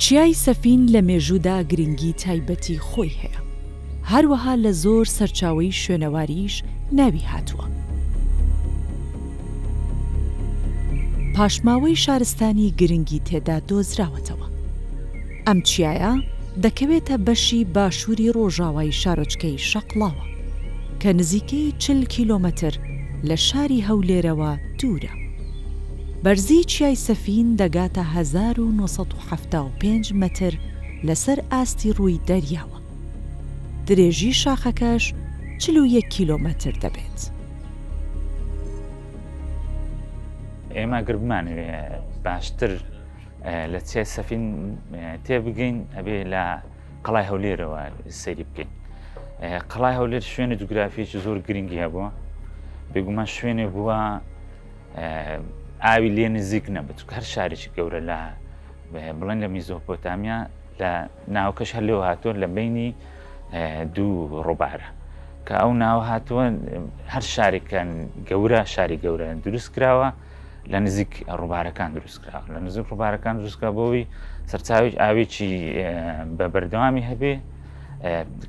چیای سەفین لە مێژوودا گرنگی تایبەتی خۆی هەیە. هەروەها لە زۆر سەرچاوەی شوێنەواریش ناوی هاتووە. پاشماوەی شارستانی گرنگی تێدا دۆزراوەتەوە. ئەم چیایە دەکەوێتە بەشی باشووری ڕۆژاوای شارۆچکەی شەقڵاوە کە نزیکەی 40 کیلۆمەتر لە شاری هەولێرەوە دوورە. بەرزی چیای سەفین دەگاتە 1975 مەتر لەسەر ئاستی ڕووی دەریاوە. درێژی شاخەکەش 41 کیلۆمەتر دەبێت. ئێمە گربمانوێ باشتر لە چیای سەفین تێبگەین ئەبێ لە قەڵای هەولێرەوە سەیری بکەین. قەڵای هەولێر شوێنە جوگرافیەکی زۆر گرنگی هەبووە. بێگومان شوێنێ بووە ئاوی لێ نزیک نەبێت، هەر شارێکی گەورە لە بڵێن لە میزۆپۆتامیا لە ناوکەش هەر لێوە هاتووە لە بینی دوو ڕۆبارە کە ئەو ناو هاتووە هەر شارێکان گەورە شاری گەورە دروست کراوە لە نزیک ڕووبارەکان دروست کراوە. لە نزیک ڕووبارەکان دروستکە بۆەوەی سەرچاوی ئاوێکی بە بەردەوامی هەبێ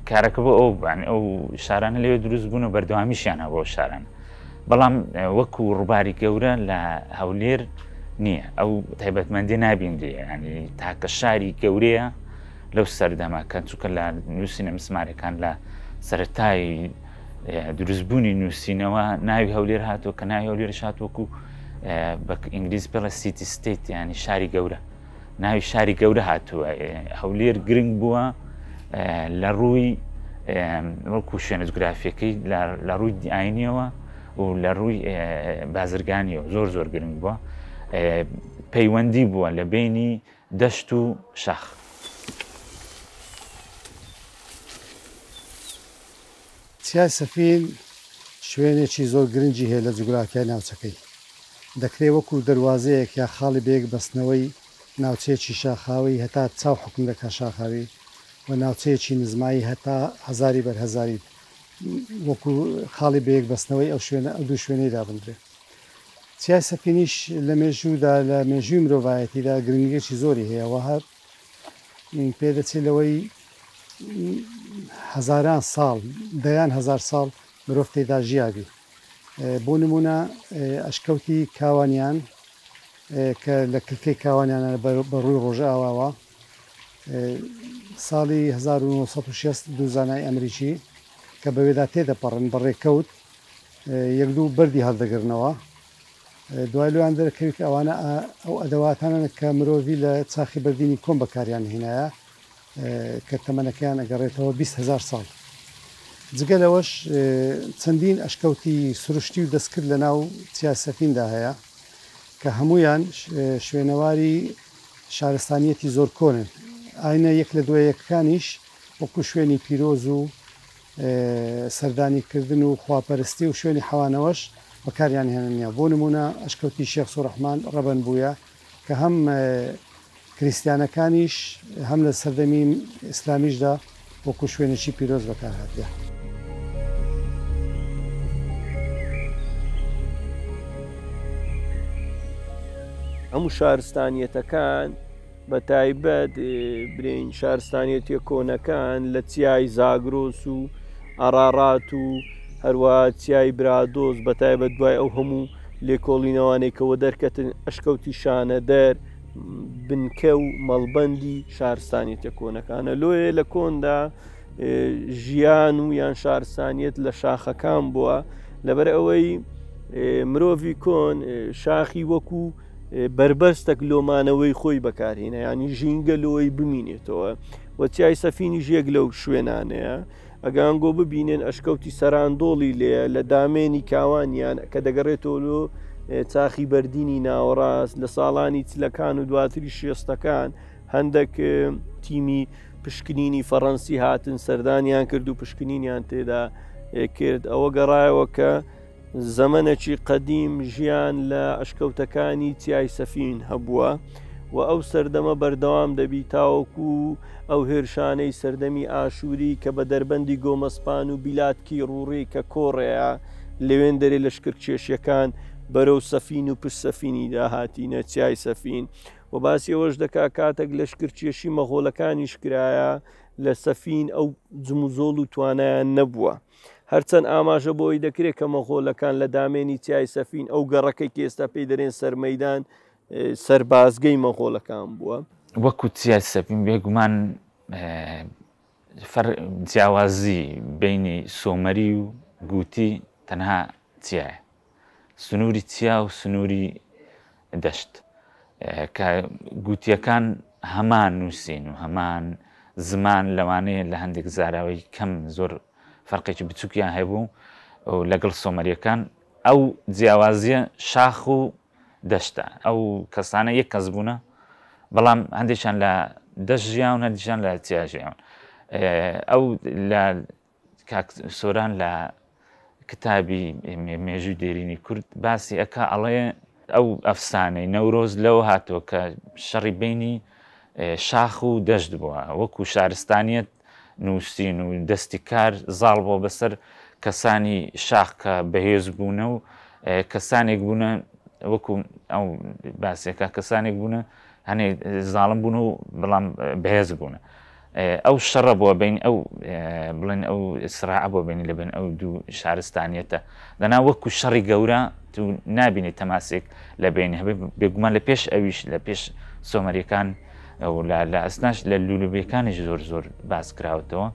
کارەکە بۆ ئەو شارانە لەوێ دروست بوون و بەردەوامیشیانە بۆ شاران. بەڵام وەکو ڕووباری گەورە لە هەولێر نییە، ئەو تایبەتمەندی نابیندێ، ینی تاکە شاری گەورەیە لەو سەردەماکە چونکە لە نووسینە مسمارەکان لە سەرەتای دروستبوونی نووسینەوە ناوی هەولێر هاتووە کە ناوی هەولێرش هاتووەکو بە ئینگلیز پێڵە سیتی ستیت، ینی شاری گەورە، ناوی شاری گەورە هاتووە. هەولێر گرنگ بووە لە ڕووی وەکو شوێنە جوگرافیەکەی لە ڕووی ئاینیەوە و لە ڕووی بازرگانیەوە زۆر گرنگ بووە. پەیوەندی بووە لە بینی دەشت و شاخ. چیای سەفین شوێنێکی زۆر گرنگی هەیە لە جوگرافیای ناوچەکەی. دەکرێت وەکو دەواازەیەک یا خاڵی بەیەک بەستنەوەی ناوچەیەکی شاخاوی هەتا چاو حکم دەکات شاخاوی و ناوچەیەکی نزمایی هەتا هەزاری بەرهەزاری وەکو خاڵی بەیەک بەستنەوەی ئەو شوێنە ئەو دوو شوێنەی دابدرێت. چیای سەفینیش لە مێژوودا لە مێژووی مرۆڤایەتیدا گرنگێکی زۆری هەیە و هەر پێدەچێت لەوەی هەزاران ساڵ دەیان هەزار ساڵ مرۆڤ تێدا ژیابی. بۆ نمونە ئەشکەوتی کاوانیان کە لە کلکەی کاوانیانە بەڕووی ڕۆژئاواوە ساڵی 1960 دوو زانای ئەمریکی کە بەوێدا تێدەپەڕن بەڕێکەوت یەک دوو بەردی هەڵدەگرنەوە. دوای لەوان دەرەکەوی ئەوانە ئەو ئەدەواتانە کە مرۆڤی لە چاخی بەردینی کۆم بەکاریان هێنایە کە تەمەنەکەیان ئەگەڕێتەوە 20,000 ساڵ. جگە لەوەش چەندین ئەشکەوتی سروشتی و دەستکرد لە ناو چیای سەفیندا هەیە کە هەمویان شوێنەواری شارستانیەتی زۆر کۆنن. ئاینە یەک لە دوایەکەکانیش وەکو شوێنی پیرۆز و سەردانیکردن و خواپەرستی و شوێنی حەوانەوەش بەکاریان هێنانە. بۆ نمونە ئەشکەوتی شێخ سوڕەحمان ڕەبەن بووە کە هەم کریستیانەکانیش هەم لە سەردەمی ئیسلامیشدا وەکو شوێنێکی پیرۆز بەکارهاتە. هەموو شارستانیەتەکان بە تایبەت برین شارستانیەتی کۆنەکان لە چیای زاگرۆس و ئەرارات و هەروە چیای برادۆز بە تایبەت دوای ئەو هەموو لێکۆڵینەوانێکەوە دەرکەتن ئەشکەوتی شانەدەر بنکە و مەڵبەندی شارستانیەتە کۆنەکانە. لۆیە لە کۆندا ژیان و یان شارستانیەت لە شاخەکان بووە لەبەر ئەوەی مرۆڤی کۆن شاخی وەکو بربەستێک لۆمانەوەی خۆی بەکارهێنە، ینی ژینگە لۆی بمینێتەوە و چیای سەفینیش یەک لەو شوێنانەیە. ئەگەنگۆ ببینێن ئەشکەوتی سەراندۆڵی لێە لە دامێنی کاوانیان کە دەگەڕێتەوە لۆ چاخی بەردینی ناوەڕاست لە ساڵانی چلەکان و دواتری شێستەکان هەندێک تیمی پشکنینی فەڕەنسی هاتن سەردانیان کرد و پشکنینیان تێدا کرد. ئەوە گەڕایەوە کە زەمەنێکی قەدیم ژیان لە ئەشکەوتەکانی چیای سەفین هەبووە و ئەو سەردەمە بەردەوام دەبی تاوەکو ئەو هێرشانەی سەردەمی ئاشووری کە بە دەربەندی گۆمەسپان و بیلاتکی ڕووڕێ کە کۆڕەیە لەوێن دەرێ لەشکر کێشیەکان بەرەو سەفین و پشت سەفینی داهاتینە چیای سەفین و باسی ئەوەش دەکا کاتێک لەشکرچێشی مەغۆڵەکانیش کرایە لە سەفین ئەو جموزۆڵ و توانایان نەبووە. هەرچەند ئاماژە بۆی دەکرێت کە مەغۆڵەکان لە دامێنی چیای سەفین ئەو گەڕەکەی کە ئێستا پێی دەرێن سەرمەیدان سەربازگەی مەغۆڵەکان بووە. وەکو چیای سەفین بێگومان جیاوازی بینی سۆمەری و گوتی تەنها چیایە، سنووری چیا و سنووری دەشت کە گوتیەکان هەمان نووسین و هەمان زمان لەوانەیە لە هەندێک زاراوەی کەم زۆر فەرقێکی بچووکیان هەبوو و لەگەڵ سۆمەریەکان ئەو جیاوازیە شاخ و دەشتە. ئەو کەسانە یەک کەس بوونە بەڵام هەندێکیان لە دەشت ژیان و هەندێکیان لە چیا ژیان. ئەو لە سۆران لە کتابی مێژووی دێرینی کورد باسی ئەکا ئەڵێ ئەو ئەفسانەی نەورۆز لەوە هاتووە کە شەڕی بینی شاخ و دەشت بووە، وەکو شارستانیەت نووسین و دەستی کار زاڵ بۆ بەسەر کەسانی شاخ کە بەهێز بوونە و کەسانێک بوونە وەکو ئەو باسیەکە کەسانێک بوونە هەنێ زاڵم بوون و بەڵام بەهێز بوونە. ئەو شەڕە بووە بین ئەو بڵێن ئەو سراع بۆ بینی لەبن ئەو دوو شارستانیەتە دەنا وەکو شەڕی گەورە تو نابینی تەماسێک لە بینی هەبێ بێگومان لە پێش ئەویش لە پێش سۆمەریەکان لە ئەسناش لە لولوبیەکانیش زۆر زۆر باس کراوەتەوە،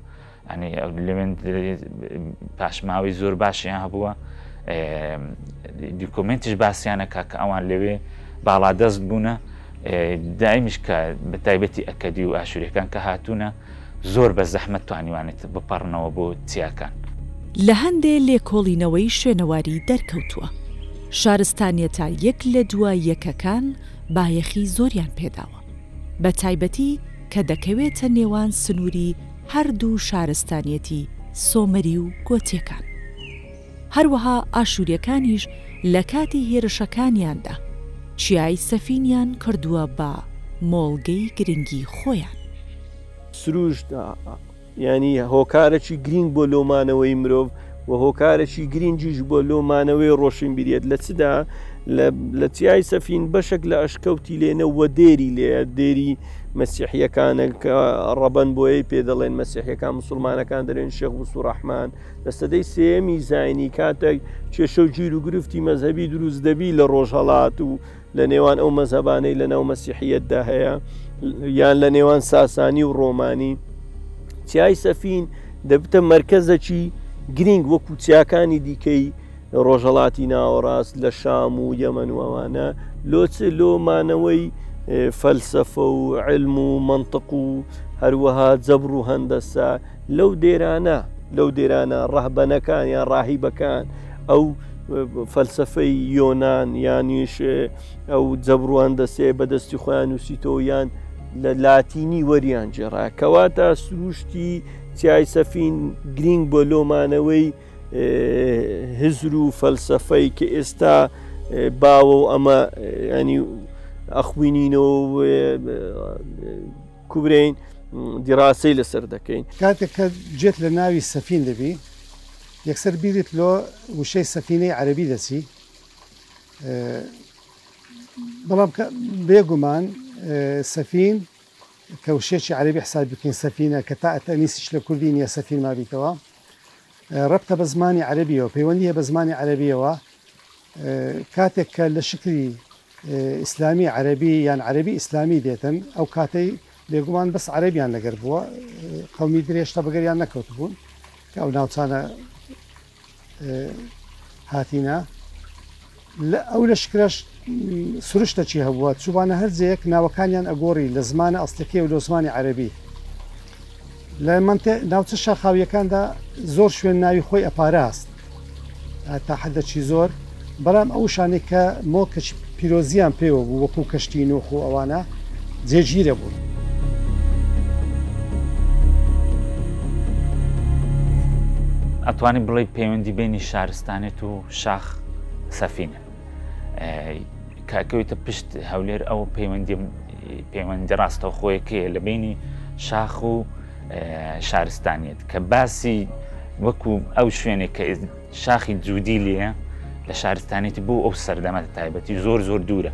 ئەنی لەوێن پاشماوی زۆر باشیان هەبووە، دیکۆمنتیش باسییانەکە کە ئەوان لەوێ باڵادەست بوونە دایمیش کە بە تایبەتی ئەکەدی و ئاشوورەکان کە هاتوونە زۆر بە زەحمەت توانیوانێت بپەڕنەوە بۆ چیاکان. لە هەندێ لێکۆڵینەوەی شوێنەواری دەرکەوتووە شارستانیەتە یەک لە دوای یەکەکان بایەخی زۆریان پێداوە، بە تایبەتی کە دەکەوێتە نێوان سنووری هەردوو شارستانیەتی سۆمەری و گۆتیەکان. هەروەها ئاشووریەکانیش لە کاتی هێرشەکانیاندا چیای سەفینیان کردووە بە مۆڵگەی گرنگی خۆیان. سروش ینی هۆکارێکی گرنگ بۆ لۆمانەوەی مرۆڤ و هۆکارێکی گرنگیش بۆ لۆمانەوەی ڕۆشنبیریەت لە چدا لە چیای سەفین بەشێک لە ئەشکەوتی لێنە وە دێری لێ دێری مەسیحیەکانە کە ڕەبەن بۆیەی پێ دەڵێن مەسیحیەکان مسلمانەکان دەرێن شێخ بوسوڕەحمان لە سەدەی سێمی زاینی کاتێک کێشە و گیر و گرفتی مەزهبی دروست دەبی لە ڕۆژهەڵات و لە نێوان ئەو مەزهبانەی لە ناو مەسیحیەتدا هەیە یان لە نێوان ساسانی و ڕۆمانی چیای سەفین دەبتە مەرکەزەکی گرنگ وەکو چیاکانی دیکەی ڕۆژهەڵاتی ناوەڕاست لە شام و یەمەن و ئەوانە لۆمانەوەی فەلسەفە و علم و منطق و هەروەها جەبر و هەندەسە لەو دێرانە ڕەهبەنەکان یان ڕاهیبەکان ئەو فەلسەفەی یۆنان یانیش ئەو جەبر و هەندەسێ بەدەستی خۆیان نووسیتەوە یان لە لاتینی وەریان جێڕا کەواتە سروشتی چیای سەفین گرنگ بۆ لۆمانەوەی هزر و فەلسەفەی کە ئێستا باوە و ئەمە ینی ئەخوینینەوە کوبرین دیڕاسی لەسەر دەکەین. کاتێک کە جێت لە ناوی سەفین دەبی یەکسەر بیرت لۆ وشەی سەفینەی عەرەبی دەچی، بەڵام بێگومان سەفین کە وشێکی عەرەبی حساب بکەین سەفینە کە تا ئەتەنیسیش لە کوردی نیە سەفین مابیتەوە ڕەبتە بە زمانی عەرەبیەوە پەیوەندیە بە زمانی عەرەبیەوە کاتێک کە لە شکلی ئیسلامی عەرەبی یان عەرەبی ئیسلامی دێتن ئەو کاتەی بێگومان بەس عەرەبیان لەگەر بووە قەومی درێژتە بەگەریان نەکەوت بوون کە ئەو ناوچانە هاتینە ئەو لە شکرش سروشتە چی هەبووە چوبانە هەرجەیەک ناوەکانیان ئەگۆڕی لە زمانە ئەستەکەی و لە زمانی عەرەبی لە ناوچە شاخاویەکاندا زۆر شوێن ناوی خۆی ئەپاراست تا حەدەکی زۆر، بەڵام ئەو شانێک کە مۆکەچ پیرۆزیان پێوە بوو وەکو کەشتی نوح و ئەوانە جێگیرە بوون. ئەتوانی بڵێ پەیوەندی بینی شارستانێت و شاخ سەفینە کاکەوێتە پشت هەولێر ئەو پەیوەندی ڕاستە خۆیەکەیە لە بینی شاخ و شارستانیت کە باسی وەکو ئەو شوێنێک کە شاخی جوودی لێە لە شارستانێتی بۆ ئەو سەردەمە تایبەتی زۆر دوورە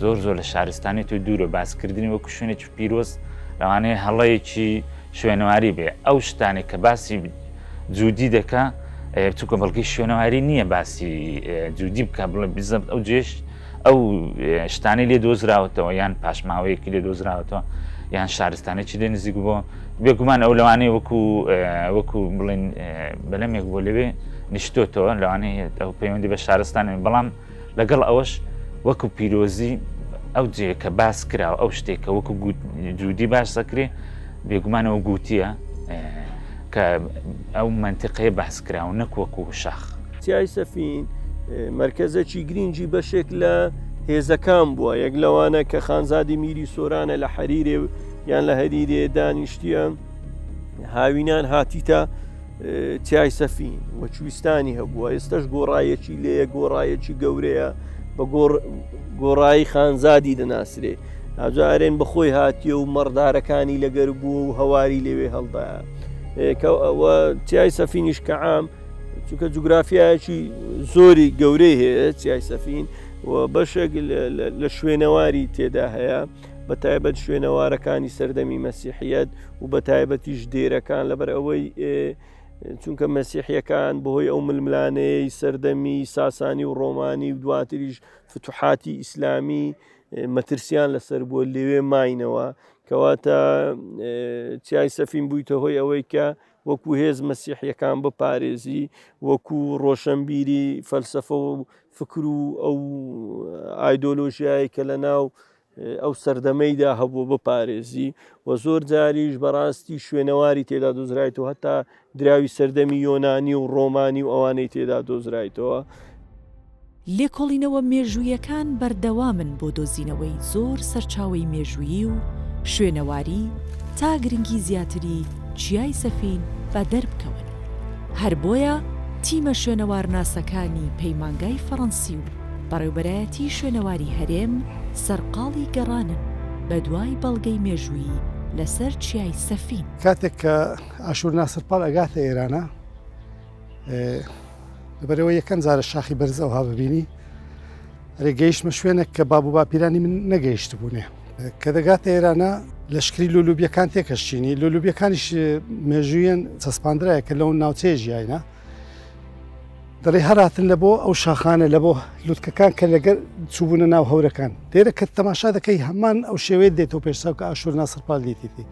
زۆر لە شارستانی تو دوورە باسکردنی وەکو شوێنێکی پیرۆز لەوانەیە هەڵەیەکی شوێنەواری بێ ئەو شتانێک کە باسی جوودی دەکا چونکە بەڵگەی شوێنەواری نییە باسی جوودی بکە بڵێ بزە ئەو جێش ئەو شتانی لێ دۆزراوەتەوە یان پاشماوەیەکی لێ دۆزراوەتەوە یان شارستانێکی لێ نزیک بۆ بێگومان ئەو لەوانەیە وەکو بڵێن بەلەمێک بۆ لەوێ نیشتۆتەوە لەوانەیە ئەو پەیوەندی بە شارستانی بەڵام لەگەڵ ئەوەش وەکو پیرۆزی ئەو جێ کە باس کراوە ئەو شتێکە وەکو جوودی باش دەکرێ بێگومان ئەو گوتیە کە ئەو منتیقەیە باس کراوە نەک وەکو شاخ. چیای سەفین مرکزێکی گرنگی بەشێک لە هێزەکان بووە یەک لەوانە کە خانزادی میری سۆرانە لە حەریرێ یان لە هەریرێ دانیشتیە هاوینان هاتیتە چیای سەفین وەچویستانی هەبووە ئێستش گۆڕایەکی لێیە گۆڕایەکی گەورەیە بە گۆڕایی خانزادی دەناسرێ ئاجارێن بەخۆی هاتیە و مەڕدارەکانی لەگەر بووە و هەواری لەوێ هەڵدایە ئەوە چیای سەفینیش کە عام چونکە جوگرافیایەکی زۆری گەورەی هەیە چیای سەفین و بەشێک لە شوێنەواری تێدا هەیە بە تایبەت شوێنەوارەکانی سەردەمی مەسیحیەت و بە تایبەتیش دێرەکان لەبەر ئەوەی چونکە مەسیحیەکان بەهۆی ئەو ململانەیەی سەردەمی ساسانی و ڕۆمانی و دواتریش فتوحاتی ئیسلامی مەترسیان لەسەر بووە لێوێ ماینەوە کەواتە چیای سەفین بوویتە هۆی ئەوەی کە وەکو هێز مەسیحیەکان بپارێزی وەکو ڕۆشنبیری فەلسەفە و فکر و ئەو ئایدۆلۆژیایی کە لە ناو ئەو سەردەمەیدا هەبوو بپارێزی و زۆر جاریش بەڕاستی شوێنەواری تێدا دۆزرایەوە هەتا دراوی سەردەمی یۆنانی و ڕۆمانی و ئەوانەی تێدا دۆزرایەوە. لێکۆڵینەوە مێژوویەکان بەردەوامن بۆ دۆزینەوەی زۆر سەرچاوی مێژوویی و شوێنەواری تا گرنگی زیاتری چیای سەفین بە دەربکەون. هەر بۆیە تیمە شوێنەوار ناسەکانی پەیمانگای فەڕەنسی و بەڕێوبەرایەتی شوێنەواری هەرێم سەرقاڵی گەڕانن بە دوای بەڵگەی مێژوویی لەسەر چیای سەفین. کاتێک کە ئاشور ناسرپاڵ ئەگاتە ئێرانە لەبەرەوە یەکەم جارە شاخی بەرز ئەوها ببینی ڕێگەیشتمە شوێنێک کە باب و باپیرانی من نەگەیشت بوونێ کە دەگاتە ئێرانە لەشکری لولوبیەکان تێکەشتینی لولوبیەکانیش مێژوویەن چەسپاندرایە کە لەو ناوچەیە ژیایە دەڵێ هەراتن لە بۆ ئەو شاخانە لە بۆ لوتکەکان کە لەگەر چوبوونە ناو هەورەکان دێرە کە تەماشا دەکەی هەمان ئەو شێوەیە دێتەوە پێشساو کە ئاشور ناسرپاڵ دیتی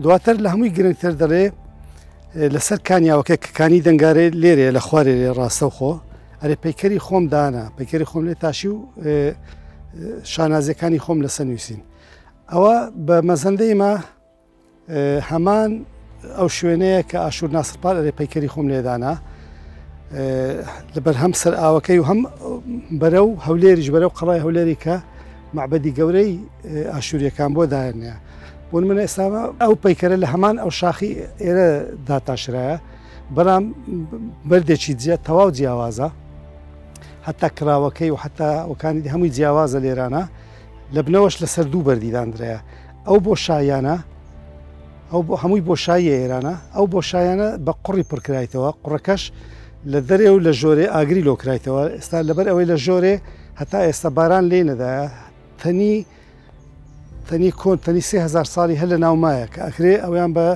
دواتر لە هەمووی گرنگتر دەڵێ لەسەر کانیاوەکە کەکانی دەنگارێ لێرێ لە خوارێ ڕاستە و خۆ ئەرێ پەیکەری خۆم دانا پەیکەری خۆم لێ تاشی و شانازەکانی خۆم لەسەر نووسین ئەوە بە مەزەندەی هەمان ئەو شوێنەیە کە ئاشور ناسرپاڵ ئەرێ پەیکەری خۆم لێدانا لەبەر هەم سەر ئاوەکەی و هەم بەرە و هەولێریش بەرە و قەڵای هەولێری کە معبەدی گەورەی ئاشوریەکان بۆ داهێنەیە بۆن منە ئێستامە ئەو پەیکەرە لە هەمان ئەو شاخی ئێرە داتاشرایە بەڵام بەردێکی تەواو جیاوازە حتا کراوەکەی و حتا ئەوکانی هەمووی جیاوازە لێرانە لە بنەوەش لەسەر دوو بەردیدانرایە ئەو بۆ شایانە ئەو بۆ هەمووی بۆ شایی ئێرانە ئەو بۆ شایانە بە قوڕی پڕکرایتەوە قوڕەکەش لە دەرێ و لە ژۆرێ ئاگری لۆکرایتەوە ئێستا لەبەر ئەوەی لە ژۆرێ هەتا ئێستا باران لێ نەدایە تەنی 3000 ساڵی هەر لە ناومایە کە ئەکرێ ئەویان بە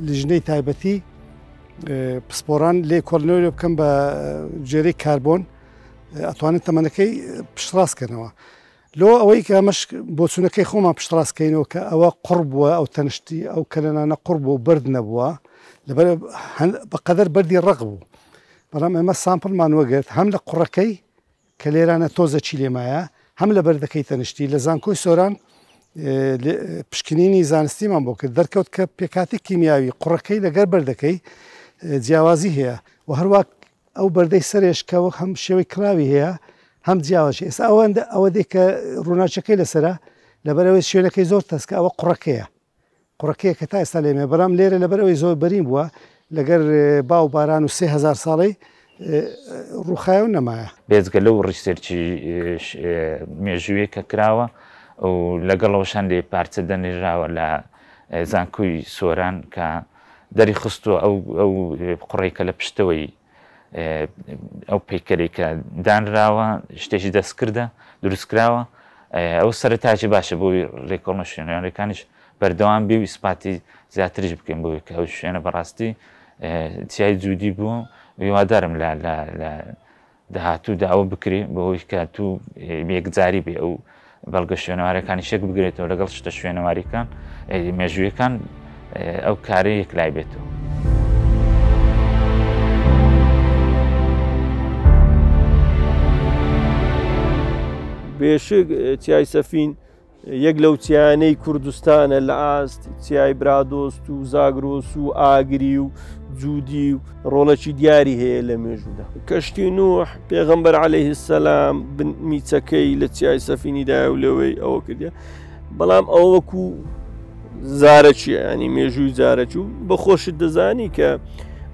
لژنەی تایبەتی پسپۆران لێ کۆڵنەوە لێ بکەم بە جێرەی کاربۆن ئەتوانێت تەمەنەکەی پشتڕاستکەنەوە لۆ ئەوەی کە ئەمەش بۆچوونەکەی خۆمان پشتڕاستکەینەوە کە ئەوە قوڕ بووە ئەو تەنشتی ئەو کەلەنانە قوڕ بوو بەرد نەبووە لەبەر بەقەدەر بەردی ڕق بوو بەڵام ئێمە سامپڵمان وەگرت هەم لە قوڕەکەی کە لێرانە تۆزە چی لێمایە هەم لە بەردەکەی تەنشتی لە زانکۆی سۆران پشکنینی زانستیمان بۆ کرد دەرکەوت کە پێکاتی کیمیاوی قوڕەکەی لەگەر بەردەکەی جیاوازی هەیە و هەروە ئەو بەردەی سەرێشکەوە هەم شێوەی کراوی هەیە هەم جیاوازی ئێستا ئەوە دێک کە ڕووناچەکەی لەسرە لەبەرەوەی شوێنەکەی زۆر تەسکە ئەوە قوڕەکەیە کە تا ئێستا لێمێ بەڵام لێرە لەبەرەوەی زۆر بەرین بووە لەگەر باو باران و 3000 ساڵی ڕووخایە و نەمایە بێزگە لەو ڕیسێرچی مێژوویە کە کراوە و لەگەڵەوەشان لێ پارچە دەنێژاوە لە زانکۆی سۆران کە دەری خستووە ئەو قوڕێکە لە پشتەوەی ئەو پەیکەرێک کە دانراوە شتێکی دەستکردە دروستکراوە ئەو سەرەتاجی باشە بۆی ڕێکۆڵمە شوێنەوەریەکانیش بەردەوام بێ و ئیسپاتی زیاتریش بکەین بۆی کە ئەو شوێنە بەڕاستی تیای جوودی بووە هیوادارم لە داهاتوودا ئەوە بکرێ بەهۆی کە تو یەکجاری بێ ئەو بەڵگە شوێنەوارەکانی شێک بگرێتەوە لەگەڵ شتە شوێنەواریەکان مێژوویەکان ئەو کارە یەکلای بێتەوە. بێشک چیای سەفین یەک لەو چیانەی کوردستانە لە ئاست چیای برادۆست و زاگرۆس و ئاگری و جوودی و ڕۆڵەکی دیاری هەیە لە مێژوودا. کەشتی نوح پێغەمبەر عەلەیهی سەلام میچەکەی لە چیای سەفینیدایە و لەوەی ئەوە کردە، بەڵام ئەوە وەکو زارەکیە، ینی مێژووی زارەکی و بەخۆشت دەزانی کە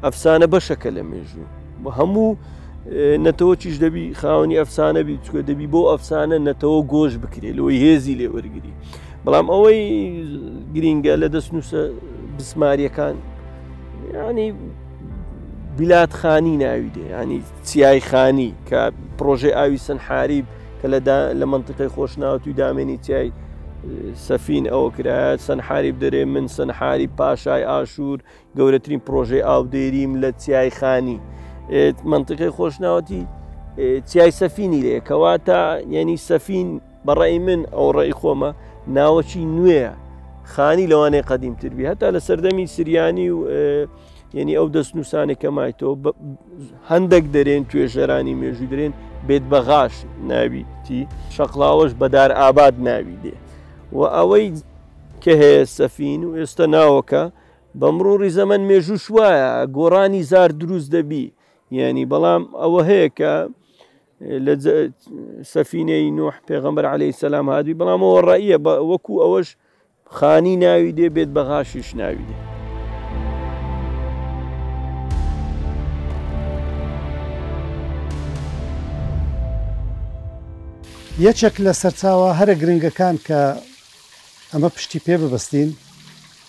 ئەفسانە بەشەکە لە مێژوو بە هەموو نەتەوە چیش دەبی خاوەنی ئەفسانە بی چکە دەبی بۆ ئەفسانە نەتەوە گۆش بکرێت لەوەی هێزی لێ وەرگری، بەڵام ئەوەی گرینگە لە دەستنووسە بسماریەکان ینی بیلات خانی ناوی دێ، ینی چیای خانی کە پرۆژێ ئاوی سەنحاریب کە لە منطقەی خۆشناوەتی و دامێنی چیای سەفین ئەوە کرایەت سەنحاریب دەرێ من سەنحاریب پاشای ئاشور گەورەترین پرۆژەی ئاودێریم لە چیای خانی منطقەی خۆشناوەتی چیای سەفینی لێ کەواتە یعنی سەفین بەڕێی من ئەو ڕێی خۆمە ناوەکی نوێە خانی لەوانەیە قەدیمتر بی هەتا لە سەردەمی سریانی و یعنی ئەو دەستنووسانێک کە مایتەوە هەندێک دەرێن توێژەرانی مێژووی دەرێن بێت بەغاش ناویتی شەقڵاوەش بەدار ئاباد ناوی دێ و ئەوەی کە هەیە سەفین و ئێستا ناوەکە بە مرۆڕی زەمن مێژوو شوایە گۆڕانی زار دروست دەبی، یعنی بەڵام ئەوە هەیە کە لە سەفینەی نوح پێغەمبەر عەلەیهی سەلام هاتووی، بەڵام ئەوە ڕائیە وەکو ئەوەش خانی ناوی دێ بێت بەغاشیش ناوی دێ. یەکێک لە سەرچاوە هەرە گرنگەکان کە ئەمە پشتی پێ ببەستین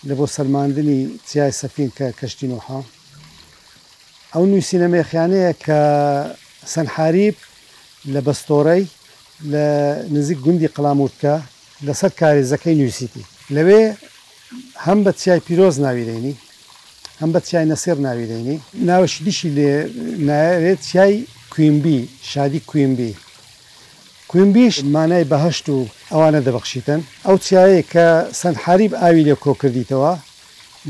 لە بۆ سەلماندنی چیای سەفین کە کەشتی نوحە ئەو نووسینە مێخیانەیە کە سەنحاریب لە بەستۆرەی لە نزیک گوندی قەلاموردکە لەسەر کارێزەکەی نووسیتی لەوێ هەم بە چیای پیرۆز ناویدەینی هەم بە چیای نەسێر ناویدەینی ناوەشی دیشی لێ ناوێت چیای کوینبی شادی کوینبی کوینبیش مانای بەهەشت و ئەوانە دەبەخشیتن ئەو چیایە کە سەنحاریب ئاوی لێ کۆ کردیتەوە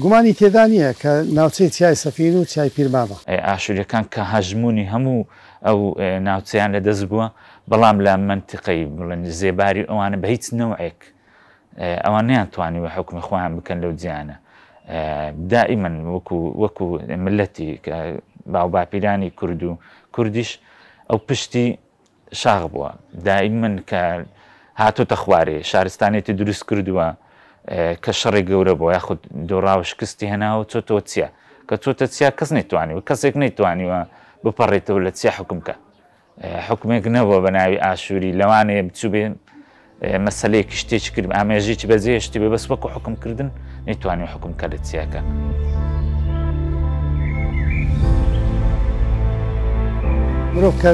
گومانی تێدا نییە کە ناوچەی چیای سەفین و چیای پیرمامە ئاشوریەکان کە هەژمونی هەموو ئەو ناوچەیان لە دەست بووە، بەڵام لە منتیقەی بڵێن زێباری ئەوانە بە هیچ نەوعێک ئەوان نیانتوانی وە حکمی خۆیان بکەن لەو جیانە دائیمەن وەکو ملەتی کە باو باپیرانی کورد و کوردیش ئەو پشتی شاغ بووە دائیمەن کە هاتۆتە خوارێ شارستانێتی دروست کردووە کە شەڕی گەورە بۆ یاخود دۆڕاوە شکستی هێناوە چۆتەوە چیە کە چۆتە چیا کەس نەیتوانیوە کەسێک نەیتوانیوە بپەڕێتەوە لە چیا حکم کە حکومێک نەبووە بە ناوی ئاشووری لەوانەیە بچوو بێ مەسەلەیەکی شتێکی کرد ئامێژێکی بەجێ شتی بێ بەس وەکو حکمکردن نەیتوانێت حکمکە لە چیاکە. مرۆڤ کە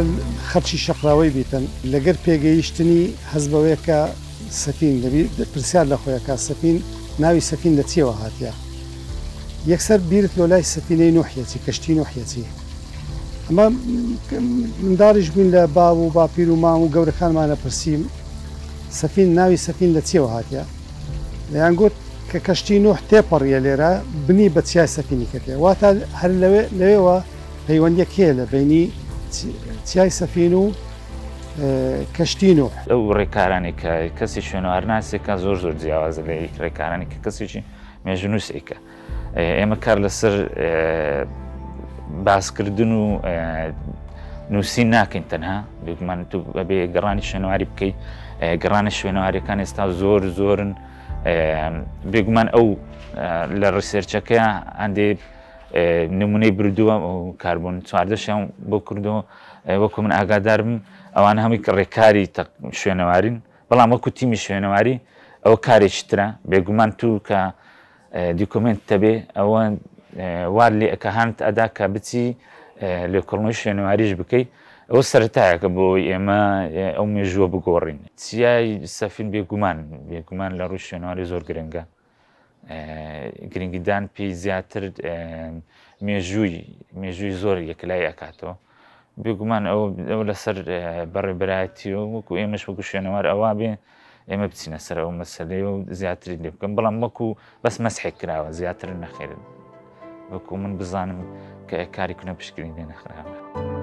خەرچی شەقراوەی بیتن لەگەر پێگەیشتنی حەز بەوەیە کە سەفین پرسیار لە خۆیەکە سەفین ناوی سەفین لە چیەوە هاتیە یەکسەر بیرت لۆ لای سەفینەی نوحیەتی کەشتی نوحیەتی ئەمە منداڵیش بووین لە باو و باپیر و مام و گەورەکانمانە پرسییم سەفین ناوی سەفین لە چیەوە هاتیە لەیان گوت کە کەشتی نوح تێپەڕیە لێرە بنی بە چیای سەفینی کردێ واتە هەر لەوێەوە پەیوەندیەک هەیە لە بینی چیای سەفین و کەشتی نوح. ئەو ڕێکارانی کە کەسی شوێنەوار ناسێکە زۆر زۆر جیاوازە لە ڕێکارانی کە کەسێکی مێژونووسێکە ئێمە کار لەسەر باسکردن و نووسین ناکەین تەنها بگومان تو بەبێ گەڕانی شوێنەواری بکەیت گەڕانی شوێنەوارەکان ئێستا زۆرن بێگومان ئەو لە ڕیسێرچەکە هەندێ نمونەی بردووە و کاربوون چواردەشیان بۆ کردەوە وەکو من ئاگادارم ئەوان هەمووی ڕێکاری شوێنەوارین بەڵام وەکو تیمی شوێنەواری ئەوە کارێکی ترە بێگومان تو کە دیکۆمنت دەبێ ئەوە وار لێ ئەکە هەند ئەدا کە بچی لێکۆڵینەوەی شوێنەواریش بکەیت ئەوە سەرەتایەکە بۆی ئێمە ئەو مێژووە بگۆڕین. چیای سەفین بێگومان لە ڕووی شوێنەواری زۆر گرنگە. گرنگیدان پێی زیاتر مێژووی زۆر یەکلای ئەکاتەوە. بێگومان ئەو لەسەر بەڕێبەرایەتی و وەکو ئێمەش وەکو شوێنەوار ئەوا بێ ئێمە بچینە سەر ئەو مەسەلەی و زیاتری لێ بکەم، بەڵام وەکو بەس مەسحێک کراوە زیاتر نەخێرن وەکو من بزانم کە کاری کونە پشتگیری لێ نەخراوە.